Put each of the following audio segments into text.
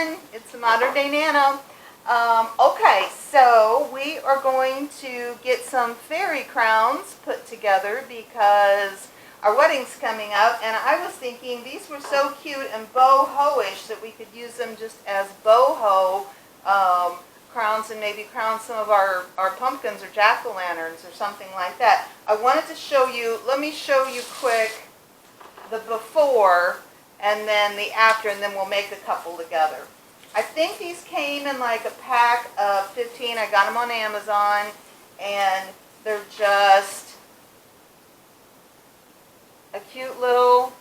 again. It's the Modern Day Nana. Okay, so we are going to get some fairy crowns put together because our wedding's coming up, and I was thinking these were so cute and boho-ish that we could use them just as boho crowns, and maybe crown some of our pumpkins or jack-o'-lanterns or something like that. I wanted to show you, let me show you quick the before and then the after, and then we'll make a couple together. I think these came in like a pack of 15. I got them on Amazon, and they're just a cute little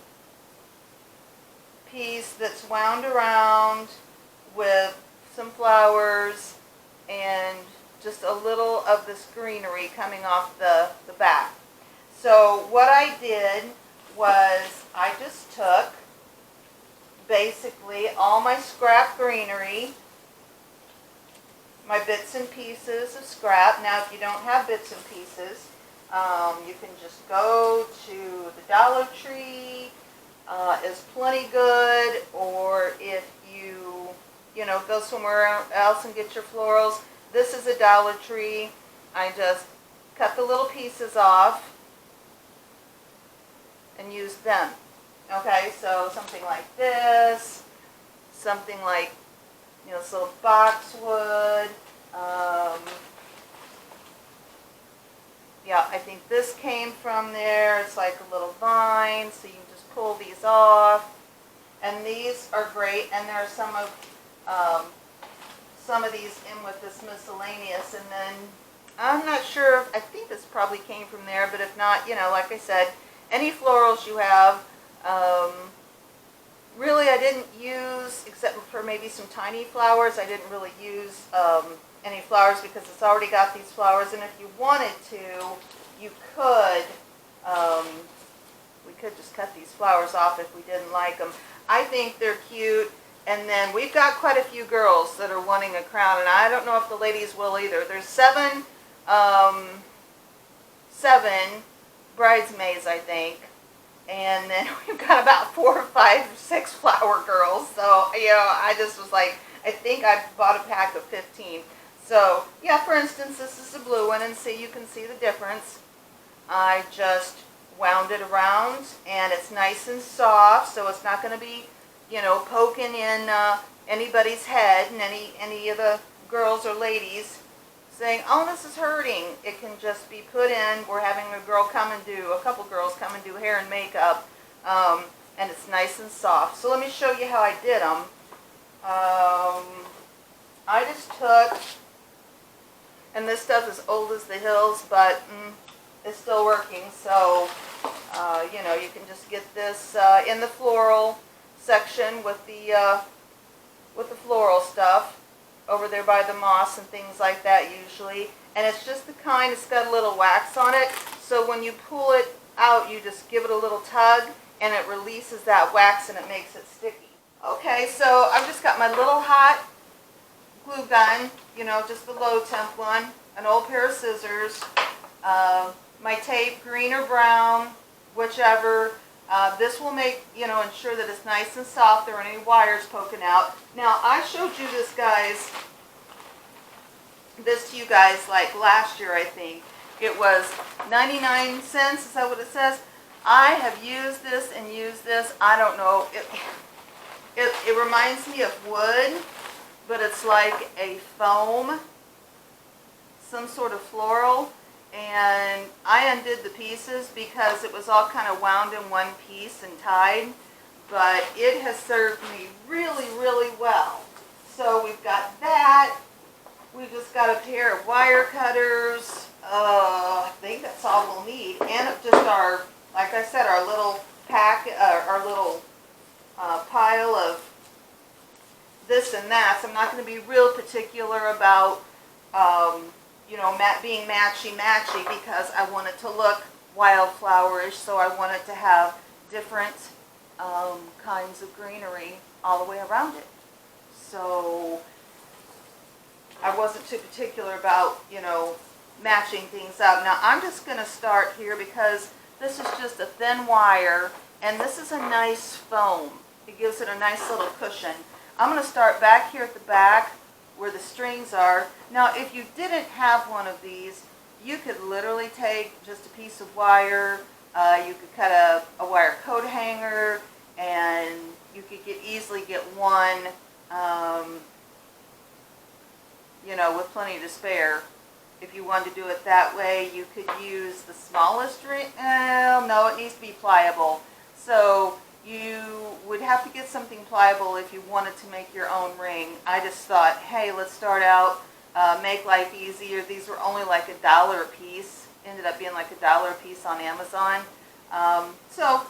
piece that's wound around with some flowers and just a little of this greenery coming off the back. So what I did was I just took basically all my scrap greenery, my bits and pieces of scrap. Now if you don't have bits and pieces, you can just go to the Dollar Tree, is plenty good, or if you know, go somewhere else and get your florals. This is a Dollar Tree. I just cut the little pieces off and use them. Okay, so something like this, something like, you know, this little boxwood. Yeah, I think this came from there. It's like a little vine, so you can just pull these off. And these are great, and there are some of these in with this miscellaneous, and then I'm not sure, I think this probably came from there, but if not, you know, like I said, any florals you have. Really, I didn't use, except for maybe some tiny flowers, I didn't really use any flowers because it's already got these flowers, and if you wanted to, you could, we could just cut these flowers off if we didn't like them. I think they're cute, and then we've got quite a few girls that are wanting a crown, and I don't know if the ladies will either. There's seven bridesmaids, I think. And then we've got about 4 or 5 or 6 flower girls. So, you know, I just was like, I think I bought a pack of 15. So, yeah, for instance, this is the blue one, and see, you can see the difference. I just wound it around, and it's nice and soft, so it's not going to be, you know, poking in anybody's head, and any of the girls or ladies saying, oh, this is hurting. It can just be put in. We're having a couple girls come and do hair and makeup, and it's nice and soft. So let me show you how I did them. I just took, and this stuff is old as the hills, but it's still working. So, you know, you can just get this in the floral section with the floral stuff over there by the moss and things like that usually. And it's just the kind, it's got a little wax on it, so when you pull it out, you just give it a little tug, and it releases that wax and it makes it sticky. Okay, so I've just got my little hot glue gun, you know, just the low temp one, an old pair of scissors, my tape, green or brown, whichever. This will make, you know, ensure that it's nice and soft. There aren't any wires poking out. Now, I showed you this to you guys like last year, I think. It was 99 cents, is that what it says? I have used this and used this. I don't know. It reminds me of wood, but it's like a foam, some sort of floral. And I undid the pieces because it was all kind of wound in one piece and tied, but it has served me really, really well. So we've got that. We've just got a pair of wire cutters. I think that's all we'll need, and just our, like I said, our little pack, our little pile of this and that. So I'm not going to be real particular about you know, being matchy-matchy, because I want it to look wildflowerish, so I want it to have different kinds of greenery all the way around it. So I wasn't too particular about, you know, matching things up. Now I'm just going to start here because this is just a thin wire, and this is a nice foam. It gives it a nice little cushion. I'm going to start back here at the back where the strings are. Now, if you didn't have one of these, you could literally take just a piece of wire. You could cut a wire coat hanger, and you could easily get one, you know, with plenty to spare. If you wanted to do it that way, you could use the smallest ring. No, it needs to be pliable. So you would have to get something pliable if you wanted to make your own ring. I just thought, hey, let's start out, make life easier. These were only like $1 a piece. Ended up being like $1 a piece on Amazon. So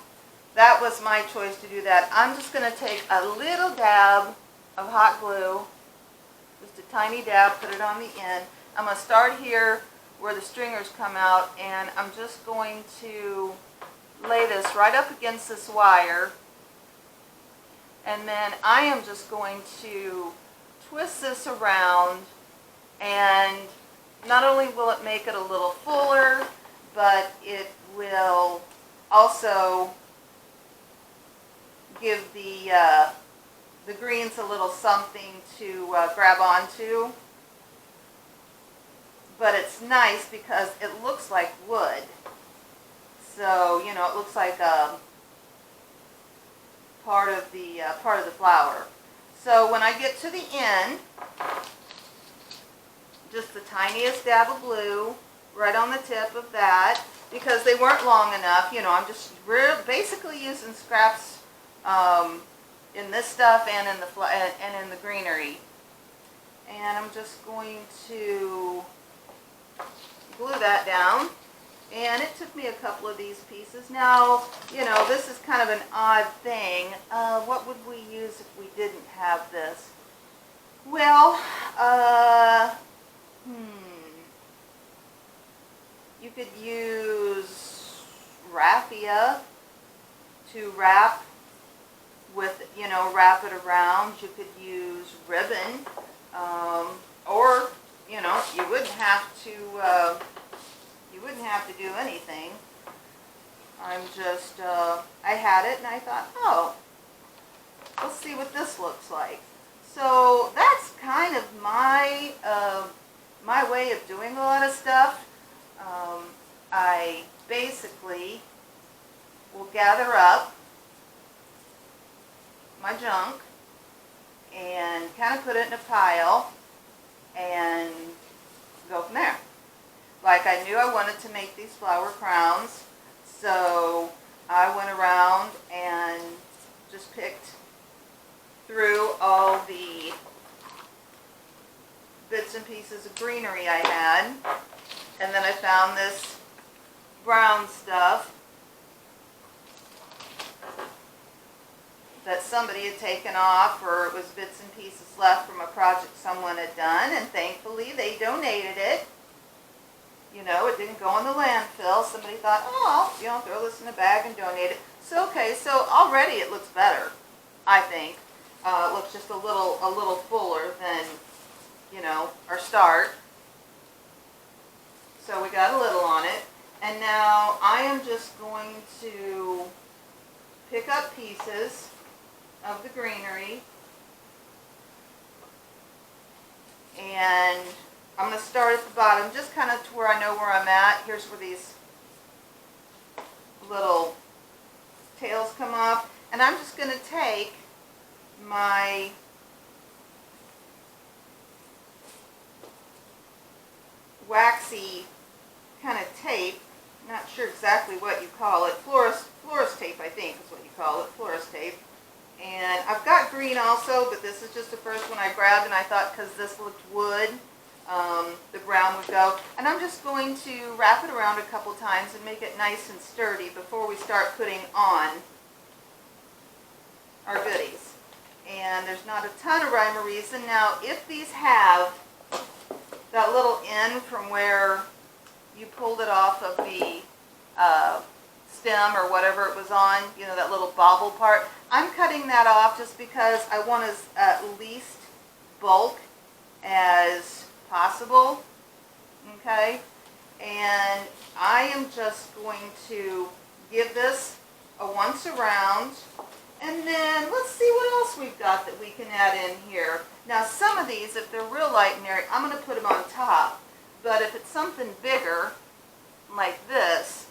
that was my choice to do that. I'm just going to take a little dab of hot glue, just a tiny dab, put it on the end. I'm going to start here where the stringers come out, and I'm just going to lay this right up against this wire, and then I am just going to twist this around, and not only will it make it a little fuller, but it will also give the greens a little something to grab onto. But it's nice because it looks like wood. So, you know, it looks like part of the flower. So when I get to the end, just the tiniest dab of glue right on the tip of that, because they weren't long enough. You know, I'm just basically using scraps in this stuff and in the greenery. And I'm just going to glue that down, and it took me a couple of these pieces. Now, you know, this is kind of an odd thing. What would we use if we didn't have this? Well, you could use raffia to wrap with, you know, wrap it around. You could use ribbon, or, you know, you wouldn't have to do anything. I'm just, I had it and I thought, oh, let's see what this looks like. So that's kind of my, my way of doing a lot of stuff. I basically will gather up my junk and kind of put it in a pile and go from there. Like, I knew I wanted to make these flower crowns, so I went around and just picked through all the bits and pieces of greenery I had, and then I found this brown stuff that somebody had taken off, or it was bits and pieces left from a project someone had done, and thankfully they donated it. You know, it didn't go in the landfill. Somebody thought, oh, you know, throw this in a bag and donate it. So, okay, so already it looks better, I think. It looks just a little fuller than, you know, our start. So we got a little on it. And now I am just going to pick up pieces of the greenery, and I'm going to start at the bottom, just kind of to where I know where I'm at. Here's where these little tails come off, and I'm just going to take my waxy kind of tape, not sure exactly what you call it, florist tape I think is what you call it, florist tape. And I've got green also, but this is just the first one I grabbed, and I thought because this looked wood, the brown would go. And I'm just going to wrap it around a couple times and make it nice and sturdy before we start putting on our goodies. And there's not a ton of rhyme or reason. Now, if these have that little end from where you pulled it off of the stem or whatever it was on, you know, that little bobble part, I'm cutting that off just because I want as least bulk as possible, okay? And I am just going to give this a once around And then let's see what else we've got that we can add in here. Now some of these, if they're real light and airy, I'm going to put them on top. But if it's something bigger, like this,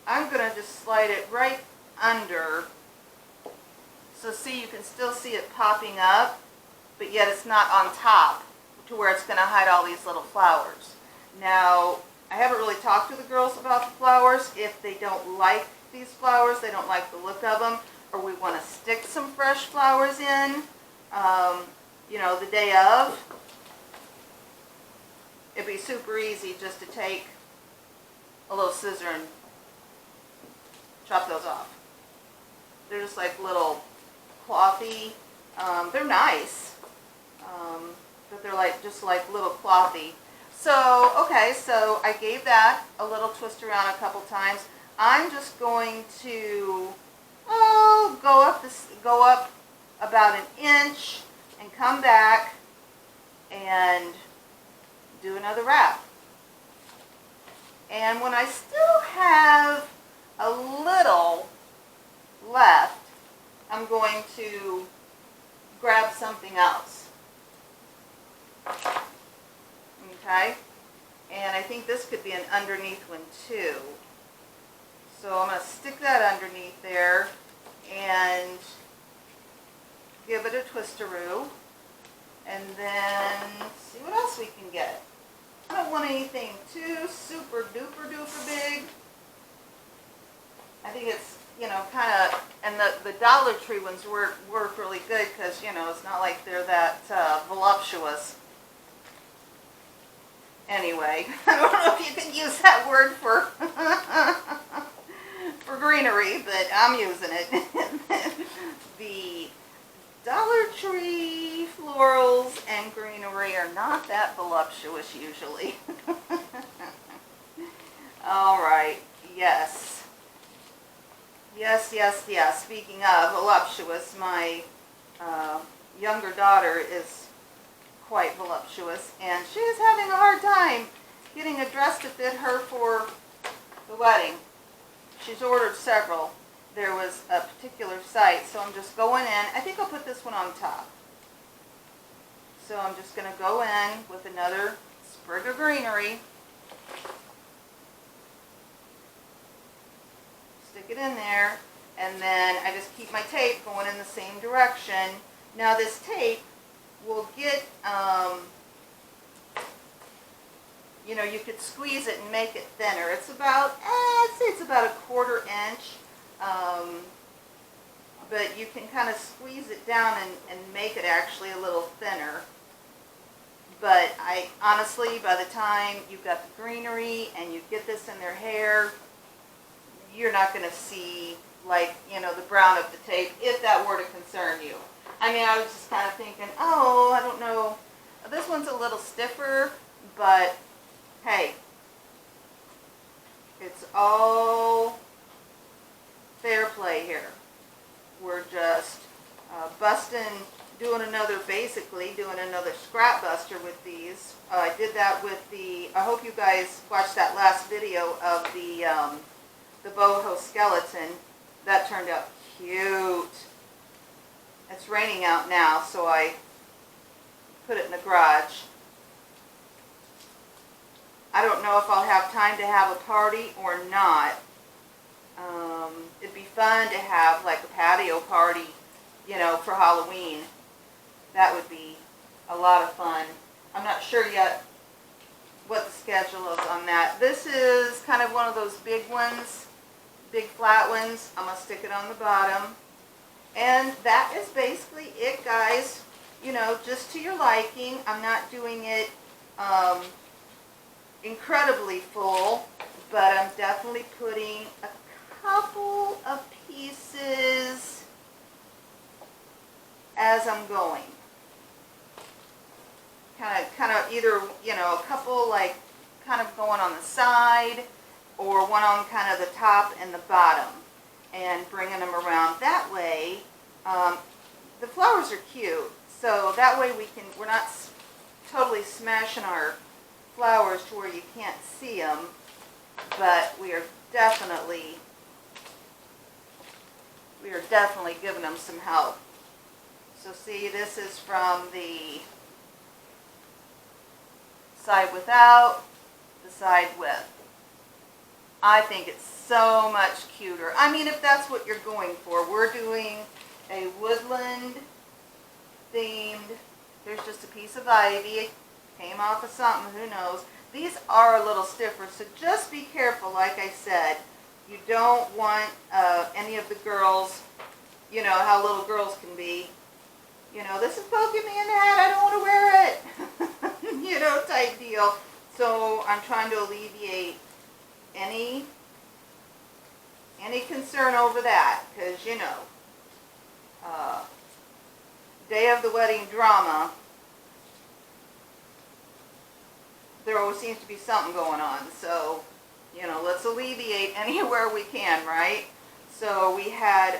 I'm going to just slide it right under. So see, you can still see it popping up, but yet it's not on top to where it's going to hide all these little flowers. Now, I haven't really talked to the girls about the flowers. If they don't like these flowers, they don't like the look of them, or we want to stick some fresh flowers in, you know, the day of, it'd be super easy just to take a little scissor and chop those off. They're just like little clothy, they're nice, but they're like just like little clothy. So, okay, so I gave that a little twist around a couple times. I'm just going to, go up about an inch and come back and do another wrap. And when I still have a little left, I'm going to grab something else. Okay? And I think this could be an underneath one too. So I'm going to stick that underneath there and give it a twisteroo. And then see what else we can get. I don't want anything too super duper duper big. I think it's, you know, kind of, and the Dollar Tree ones work really good because, you know, it's not like they're that voluptuous. Anyway, I don't know if you can use that word for for greenery, but I'm using it. The Dollar Tree florals and greenery are not that voluptuous usually. All right, yes. Yes, yes, yes. Speaking of voluptuous, my younger daughter is quite voluptuous, and she is having a hard time getting a dress to fit her for the wedding. She's ordered several. There was a particular site, so I'm just going in. I think I'll put this one on top. So I'm just going to go in with another sprig of greenery. Stick it in there, and then I just keep my tape going in the same direction. Now this tape will get, you know, you could squeeze it and make it thinner. It's about, I'd say it's about a 1/4 inch, but you can kind of squeeze it down and make it actually a little thinner. But I honestly, by the time you've got the greenery and you get this in their hair, you're not going to see, like, you know, the brown of the tape, if that were to concern you. I mean, I was just kind of thinking, oh, I don't know, this one's a little stiffer, but hey, it's all fair play here. We're just basically doing another scrap buster with these. I did that with the, I hope you guys watched that last video of the boho skeleton. That turned out cute. It's raining out now, so I put it in the garage. I don't know if I'll have time to have a party or not. It'd be fun to have like a patio party, you know, for Halloween. That would be a lot of fun. I'm not sure yet what the schedule is on that. This is kind of one of those big ones, big flat ones. I'm going to stick it on the bottom. And that is basically it, guys. You know, just to your liking. I'm not doing it incredibly full, but I'm definitely putting a couple of pieces as I'm going. Kind of either, you know, a couple like kind of going on the side, or one on kind of the top and the bottom, and bringing them around. That way, the flowers are cute, so that way we're not totally smashing our flowers to where you can't see them, but we are definitely we are definitely giving them some help. So see, this is from the side without, the side with. I think it's so much cuter. I mean, if that's what you're going for. We're doing a woodland themed. There's just a piece of ivy. Came off of something, who knows. These are a little stiffer, so just be careful. Like I said, you don't want any of the girls, you know how little girls can be. You know, this is poking me in the head, I don't want to wear it. You know, type deal. So I'm trying to alleviate any concern over that, because, you know, day of the wedding drama, there always seems to be something going on. So, you know, let's alleviate anywhere we can, right? So we had,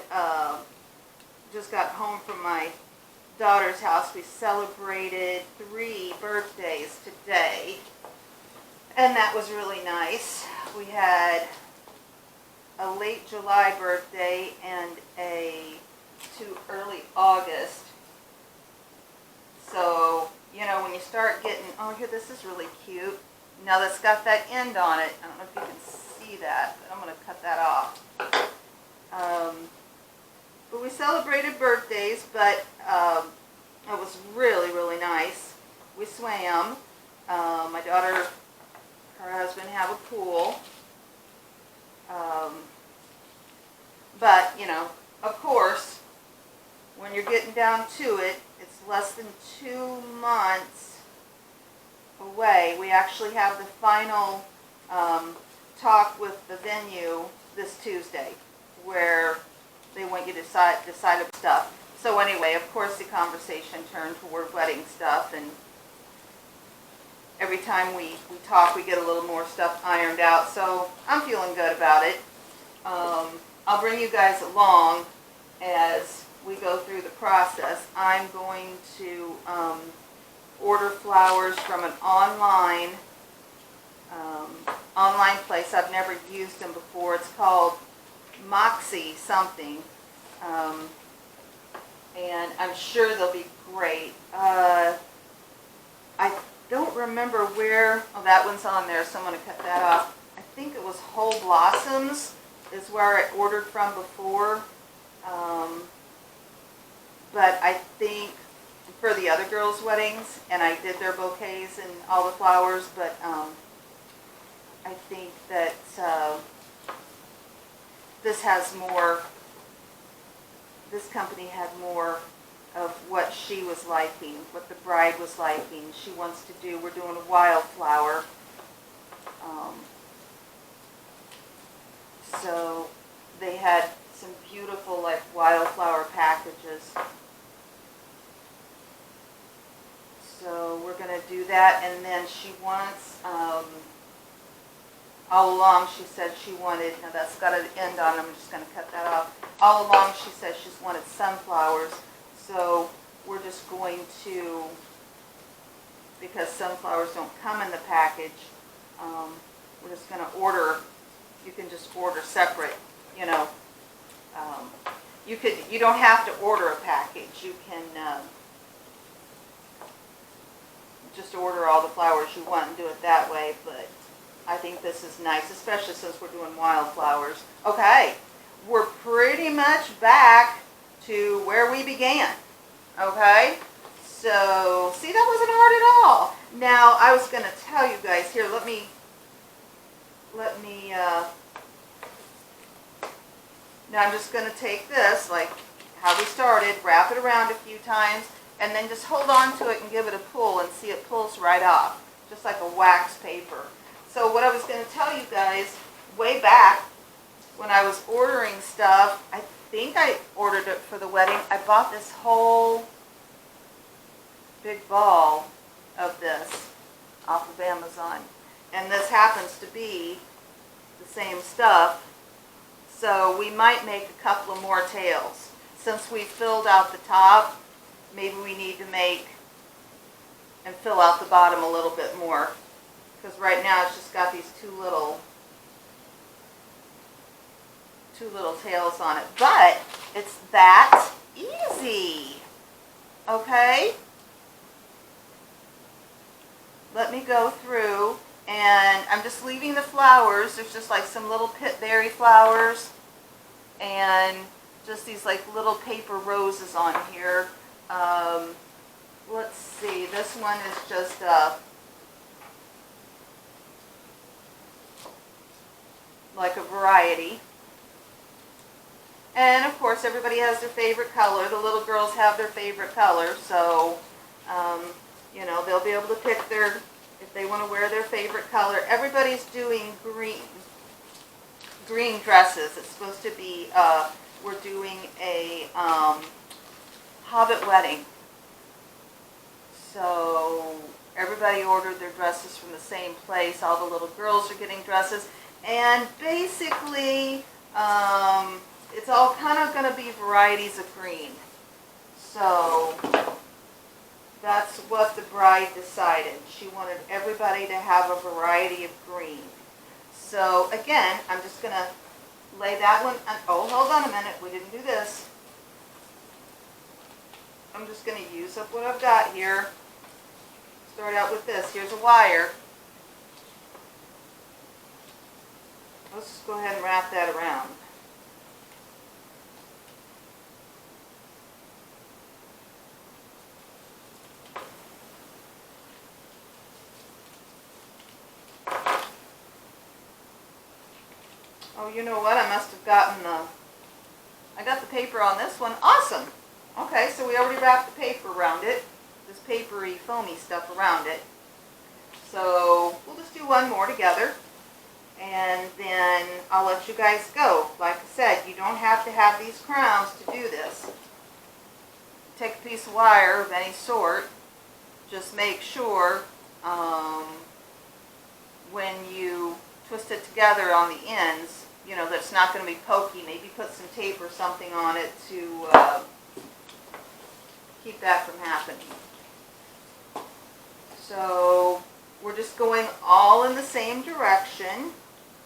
just got home from my daughter's house. We celebrated 3 birthdays today, and that was really nice. We had a late July birthday and a 2 early August. So, you know, when you start getting, oh, here, this is really cute. Now that's got that end on it. I don't know if you can see that, but I'm going to cut that off. But we celebrated birthdays, but it was really, really nice. We swam. My daughter, her husband have a pool. But, you know, of course, when you're getting down to it, it's less than 2 months away. We actually have the final talk with the venue this Tuesday, where they want you to decide stuff. So anyway, of course, the conversation turned toward wedding stuff, and every time we talk, we get a little more stuff ironed out. So I'm feeling good about it. I'll bring you guys along as we go through the process. I'm going to order flowers from an online place. I've never used them before. It's called Moxie something, and I'm sure they'll be great. I don't remember where. Oh, that one's on there, so I'm going to cut that off. I think it was Whole Blossoms is where I ordered from before. But I think for the other girls' weddings, and I did their bouquets and all the flowers, but I think that this has more, this company had more of what she was liking, what the bride was liking. She wants to do, we're doing a wildflower. So they had some beautiful, like, wildflower packages. So we're going to do that, and then she wants, all along she said she wanted, now that's got an end on it, I'm just going to cut that off. All along she said she's wanted sunflowers, so we're just going to, because sunflowers don't come in the package, we're just going to order, you can just order separate, you know. You don't have to order a package. You can just order all the flowers you want and do it that way, but I think this is nice, especially since we're doing wildflowers. Okay, we're pretty much back to where we began, okay? So, see, that wasn't hard at all. Now, I was going to tell you guys, here, let me, now I'm just going to take this, like how we started, wrap it around a few times, and then just hold on to it and give it a pull, and see it pulls right off, just like a wax paper. So what I was going to tell you guys, way back when I was ordering stuff, I think I ordered it for the wedding, I bought this whole big ball of this off of Amazon. And this happens to be the same stuff. So we might make a couple of more tails. Since we filled out the top, maybe we need to make and fill out the bottom a little bit more. Because right now it's just got these two little tails on it. But It's that easy. Okay? Let me go through, and I'm just leaving the flowers. There's just like some little pitberry flowers and just these like little paper roses on here. Let's see, this one is just like a variety. And of course everybody has their favorite color. The little girls have their favorite color, so you know, they'll be able to pick their, if they want to wear their favorite color. Everybody's doing green dresses. It's supposed to be, we're doing a Hobbit wedding. So everybody ordered their dresses from the same place. All the little girls are getting dresses. And basically, it's all kind of going to be varieties of green. So that's what the bride decided. She wanted everybody to have a variety of green. So again, I'm just going to lay that one, oh, hold on a minute, we didn't do this. I'm just going to use up what I've got here. Start out with this. Here's a wire. Let's just go ahead and wrap that around. Oh, you know what? I must have gotten I got the paper on this one. Awesome. Okay, so we already wrapped the paper around it. This papery, foamy stuff around it. So we'll just do one more together, and then I'll let you guys go. Like I said, you don't have to have these crowns to do this. Take a piece of wire of any sort. Just make sure when you twist it together on the ends, you know, that it's not going to be pokey. Maybe put some tape or something on it to keep that from happening. So we're just going all in the same direction.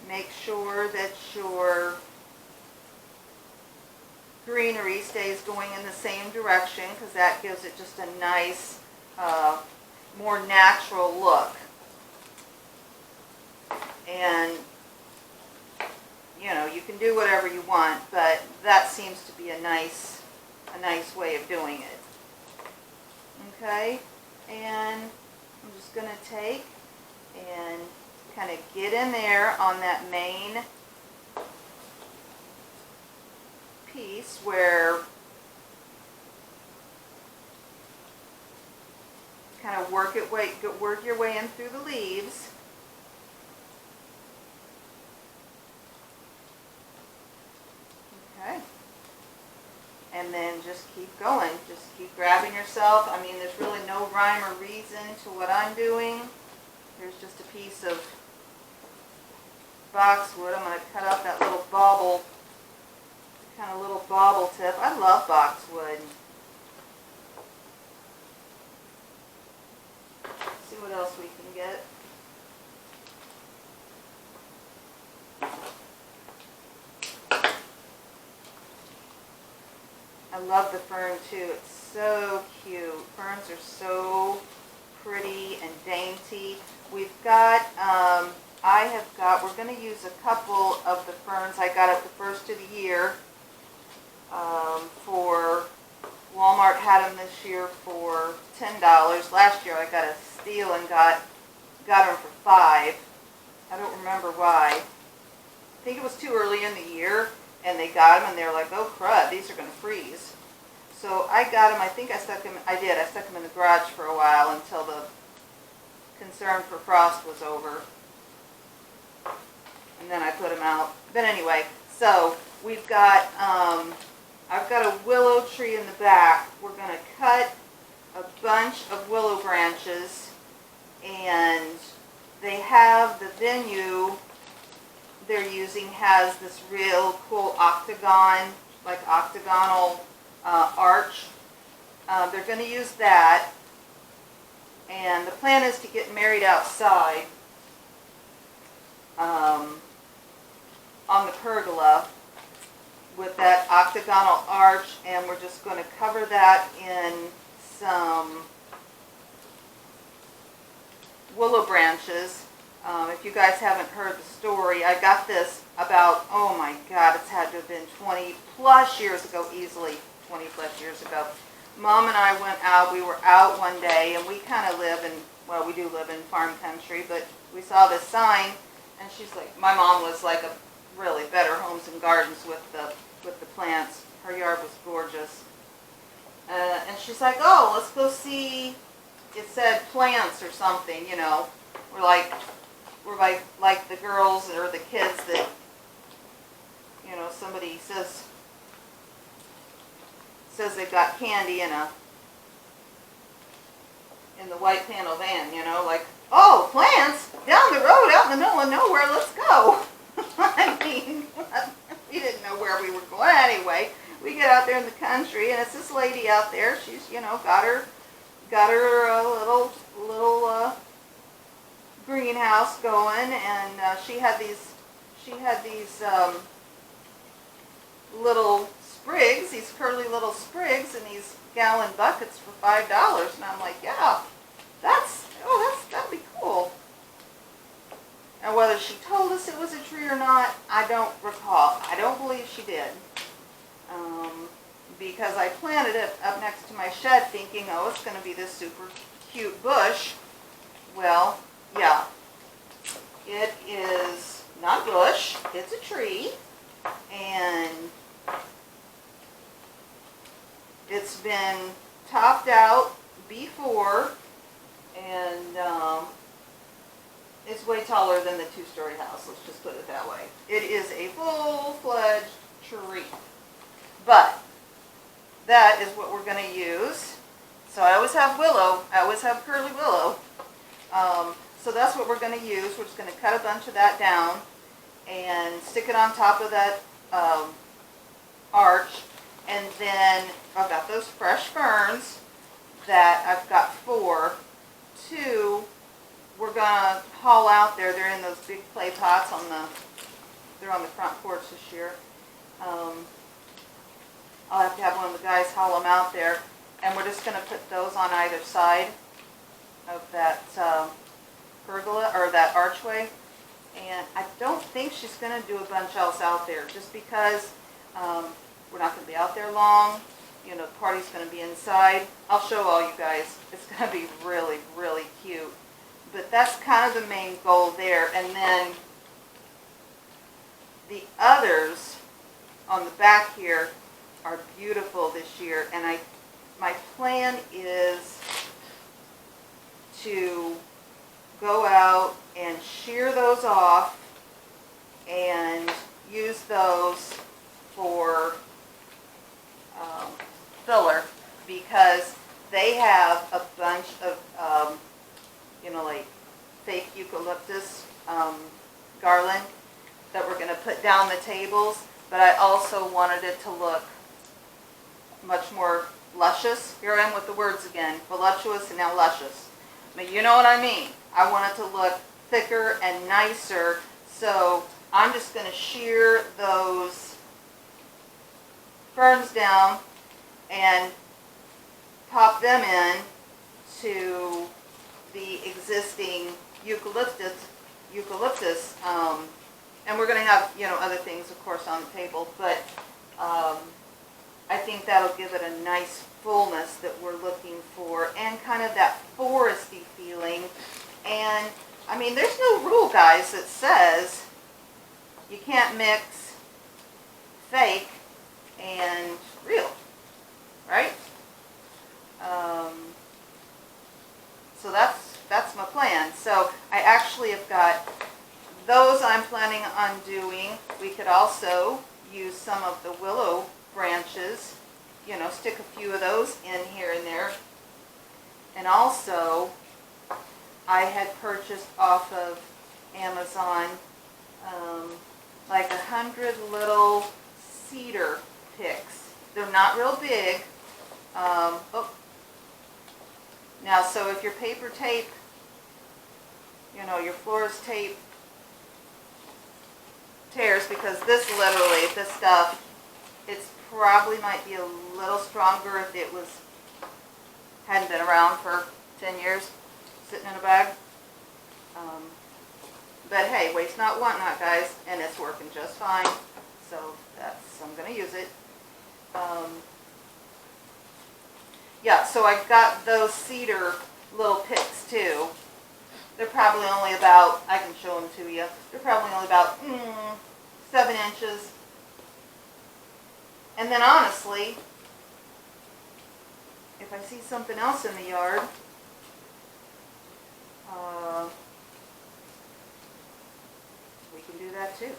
Make sure that your greenery stays going in the same direction, because that gives it just a nice, more natural look. And you know, you can do whatever you want, but that seems to be a nice way of doing it. Okay, and I'm just going to take and kind of get in there on that main piece where kind of work your way in through the leaves. Okay. And then just keep going. Just keep grabbing yourself. I mean, there's really no rhyme or reason to what I'm doing. Here's just a piece of boxwood. I'm going to cut out that little bauble, kind of little bauble tip. I love boxwood. Let's see what else we can get. I love the fern too. It's so cute. Ferns are so pretty and dainty. We've got, we're going to use a couple of the ferns I got at the first of the year for, Walmart had them this year for $10. Last year I got a steal and got them for $5. I don't remember why. I think it was too early in the year, and they got them and they were like, oh crud, these are going to freeze. So I got them, I stuck them in the garage for a while until the concern for frost was over. And then I put them out. But anyway, so we've got, I've got a willow tree in the back. We're going to cut a bunch of willow branches, and they have, the venue they're using has this real cool octagon, like octagonal arch. They're going to use that, and the plan is to get married outside on the pergola, with that octagonal arch, and we're just going to cover that in some willow branches. If you guys haven't heard the story, I got this about, oh my God, it's had to have been 20 plus years ago, easily 20 plus years ago. Mom and I went out, we were out one day, and we kind of live in, well, we do live in farm country, but we saw this sign, and she's like, my mom was like a really Better Homes and Gardens with the plants. Her yard was gorgeous. And she's like, oh, let's go see, it said plants or something, you know. We're like the girls or the kids that, you know, somebody says they've got candy in the white panel van, you know, like, oh, plants down the road out in the middle of nowhere, let's go. I mean, we didn't know where we were going anyway. We get out there in the country, and it's this lady out there. She's, you know, got her little greenhouse going, and she had these little sprigs, these curly little sprigs, in these gallon buckets for $5. And I'm like, yeah, that'd be cool. And whether she told us it was a tree or not, I don't recall. I don't believe she did. Because I planted it up next to my shed thinking, oh, it's going to be this super cute bush. Well, yeah, it is not a bush, it's a tree, and it's been topped out before, and it's way taller than the two-story house, let's just put it that way. It is a full-fledged tree, but that is what we're going to use. So I always have willow, I always have curly willow. So that's what we're going to use. We're just going to cut a bunch of that down and stick it on top of that arch. And then I've got those fresh ferns that I've got 4. 2 we're going to haul out there. They're in those big clay pots they're on the front porch this year. I'll have to have one of the guys haul them out there. And we're just going to put those on either side of that pergola, or that archway. And I don't think she's going to do a bunch else out there, just because we're not going to be out there long. You know, the party's going to be inside. I'll show all you guys. It's going to be really, really cute. But that's kind of the main goal there. And then the others on the back here are beautiful this year. And my plan is to go out and shear those off and use those for filler, because they have a bunch of you know, like fake eucalyptus garland that we're going to put down the tables, but I also wanted it to look much more luscious. Here I am with the words again, voluptuous and now luscious. But you know what I mean. I want it to look thicker and nicer, so I'm just going to shear those ferns down and pop them in to the existing eucalyptus, and we're going to have, you know, other things, of course, on the table, but I think that'll give it a nice fullness that we're looking for, and kind of that foresty feeling. And I mean, there's no rule, guys, that says you can't mix fake and real, right? So that's my plan. So I actually have got those I'm planning on doing. We could also use some of the willow branches, you know, stick a few of those in here and there. And also, I had purchased off of Amazon like 100 little cedar picks. They're not real big. Now, so if your paper tape, you know, your florist tape tears, because this literally, this stuff It's probably might be a little stronger if it hadn't been around for 10 years, sitting in a bag. But hey, waste not, want not, guys, and it's working just fine. So I'm going to use it. Yeah, so I got those cedar little picks too. They're probably only about, I can show them to you, they're probably only about 7 inches. And then honestly, if I see something else in the yard, we can do that too.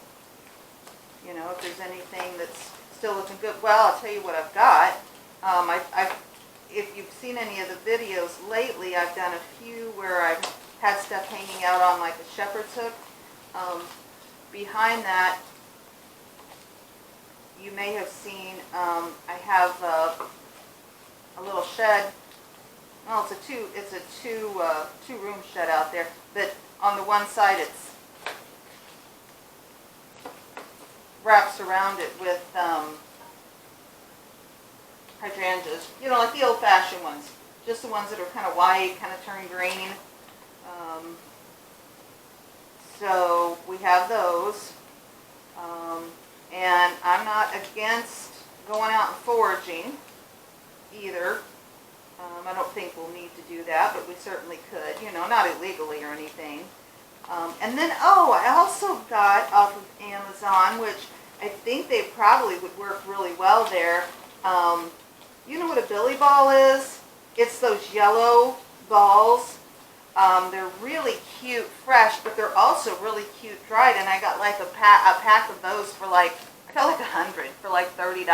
You know, if there's anything that's still looking good. Well, I'll tell you what I've got. If you've seen any of the videos lately, I've done a few where I've had stuff hanging out on like a shepherd's hook. Behind that, you may have seen, I have a little shed. Well, it's a two room shed out there, but on the one side it's wraps around it with hydrangeas, you know, like the old-fashioned ones, just the ones that are kind of white, kind of turn green. So we have those, and I'm not against going out and foraging either. I don't think we'll need to do that, but we certainly could, you know, not illegally or anything. And then, I also got off of Amazon, which I think they probably would work really well there. You know what a billy ball is? It's those yellow balls. They're really cute fresh, but they're also really cute dried. And I got like a pack of those for like, I got like 100 for like $30.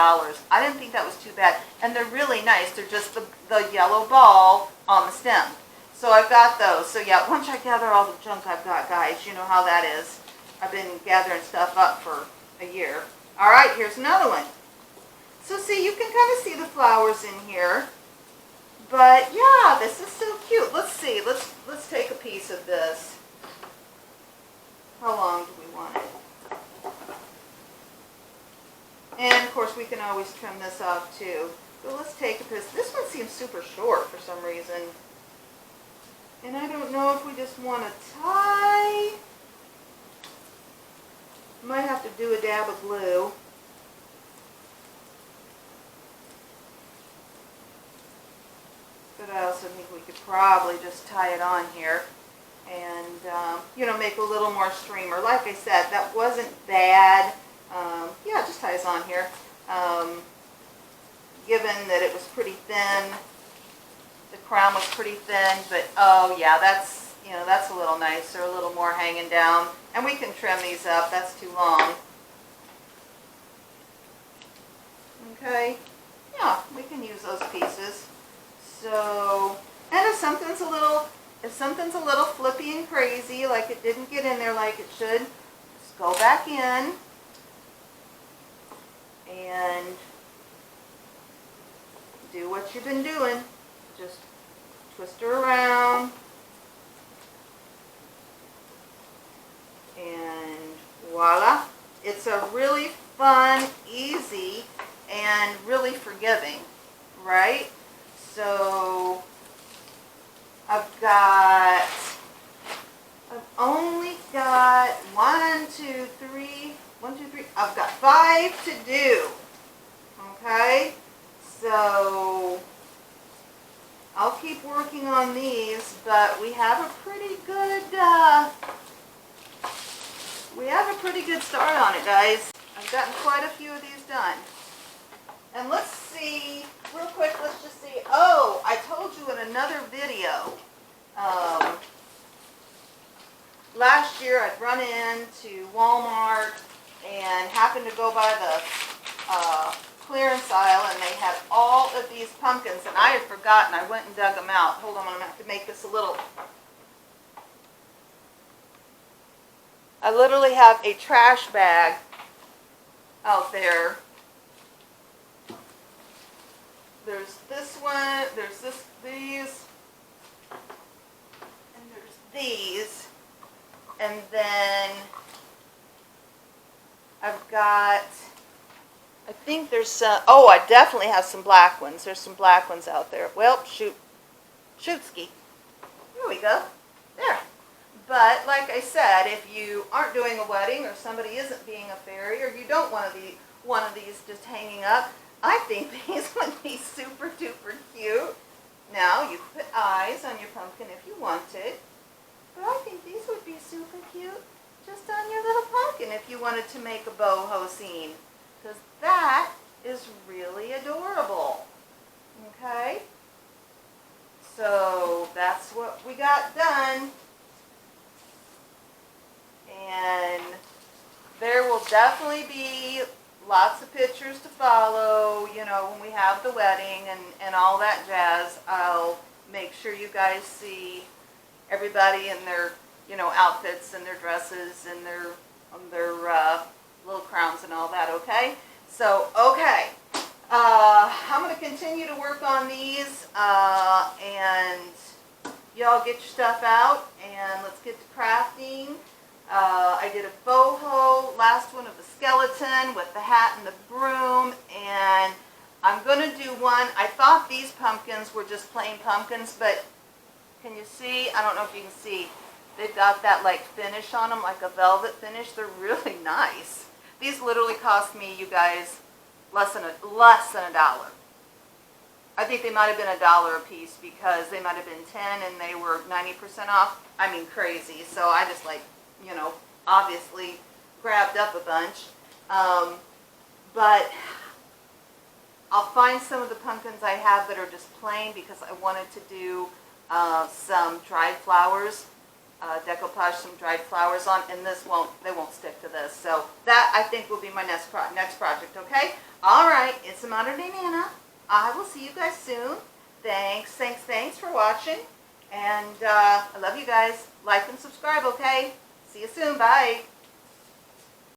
I didn't think that was too bad. And they're really nice. They're just the yellow ball on the stem. So I've got those. So yeah, once I gather all the junk I've got, guys, you know how that is. I've been gathering stuff up for a year. All right, here's another one. So see, you can kind of see the flowers in here. But yeah, this is so cute. Let's see. Let's take a piece of this. How long do we want it? And of course, we can always trim this off too. But let's take a piece. This one seems super short for some reason. And I don't know if we just want to tie. Might have to do a dab of glue. But I also think we could probably just tie it on here and, you know, make a little more streamer. Like I said, that wasn't bad. Yeah, just ties on here. Given that it was pretty thin, the crown was pretty thin, but oh yeah, that's, you know, that's a little nicer, a little more hanging down. And we can trim these up, that's too long. Okay, yeah, we can use those pieces. So, and if something's a little flippy and crazy, like it didn't get in there like it should, just go back in and do what you've been doing. Just twist her around and voila. It's a really fun, easy, and really forgiving, right? So I've only got 1, 2, 3, I've got 5 to do. Okay? So I'll keep working on these, but we have a pretty good start on it, guys. I've gotten quite a few of these done. And let's see, real quick, let's just see. Oh, I told you in another video, last year I'd run into Walmart and happened to go by the clearance aisle, and they had all of these pumpkins, and I had forgotten. I went and dug them out. Hold on, I'm going to have to make this a little... I literally have a trash bag out there. There's this one, there's these, and there's these, and then I've got, I think there's oh, I definitely have some black ones. There's some black ones out there. Well, shoot-ski. There we go. There. But like I said, if you aren't doing a wedding or somebody isn't being a fairy or you don't want one of these just hanging up, I think these would be super duper cute. Now, you put eyes on your pumpkin if you wanted, but I think these would be super cute just on your little pumpkin if you wanted to make a boho scene, because that is really adorable. Okay? So that's what we got done. And there will definitely be lots of pictures to follow, you know, when we have the wedding and all that jazz. I'll make sure you guys see everybody in their, you know, outfits and their dresses and their little crowns and all that, okay? So, okay. I'm going to continue to work on these, and y'all get your stuff out, and let's get to crafting. I did a boho, last one of the skeleton with the hat and the broom, and I'm going to do one. I thought these pumpkins were just plain pumpkins, but can you see? I don't know if you can see. They've got that like finish on them, like a velvet finish. They're really nice. These literally cost me, you guys, less than $1. I think they might have been $1 a piece because they might have been 10 and they were 90% off. I mean, crazy. So I just like, you know, obviously grabbed up a bunch. But I'll find some of the pumpkins I have that are just plain because I wanted to do some dried flowers, decoupage some dried flowers on, and they won't stick to this. So that I think will be my next project, okay? All right, it's a Modern Day Nana. I will see you guys soon. Thanks for watching. And I love you guys. Like and subscribe, okay? See you soon. Bye.